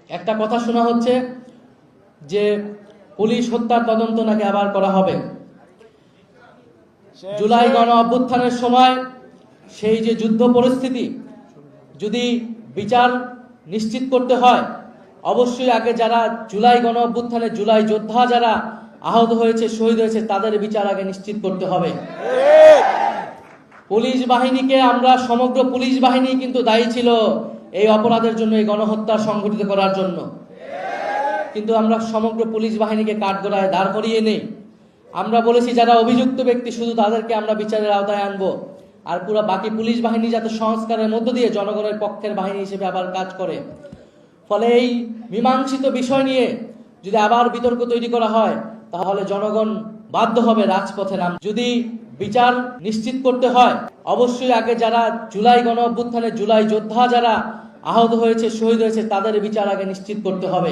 একটা কথা শোনা হচ্ছে যে পুলিশ হত্যার তদন্ত নাকি আবার করা হবে। জুলাই গণ অভ্যুত্থানের সময় সেই যে যুদ্ধ পরিস্থিতি, যদি বিচার নিশ্চিত করতে হয়, অবশ্যই আগে যারা জুলাই গণ অভ্যুত্থানে জুলাই যোদ্ধা যারা আহত হয়েছে, শহীদ হয়েছে, তাদের বিচার আগে নিশ্চিত করতে হবে। পুলিশ বাহিনীকে আমরা, সমগ্র পুলিশ বাহিনী কিন্তু দায়ী ছিল এই অপরাধের জন্য, এই গণহত্যা সংঘটিত করার জন্য। কিন্তু আমরা সমগ্র পুলিশ বাহিনীকে কাঠগড়ায় দাঁড় করিয়ে নেই। আমরা বলেছি যারা অভিযুক্ত ব্যক্তি শুধু তাদেরকে আমরা বিচারের আওতায় আনবো, আর পুরো বাকি পুলিশ বাহিনী যাতে সংস্কারের মধ্য দিয়ে জনগণের পক্ষের বাহিনী হিসেবে আবার কাজ করে। ফলে এই মীমাংসিত বিষয় নিয়ে যদি আবার বিতর্ক তৈরি করা হয়, তাহলে জনগণ বাধ্য হবে রাজপথে নাম। যদি বিচার নিশ্চিত করতে হয়, অবশ্যই আগে যারা জুলাই গণ অভ্যুত্থানে জুলাই যোদ্ধা যারা আহত হয়েছে, শহীদ হয়েছে, তাদের বিচার আগে নিশ্চিত করতে হবে।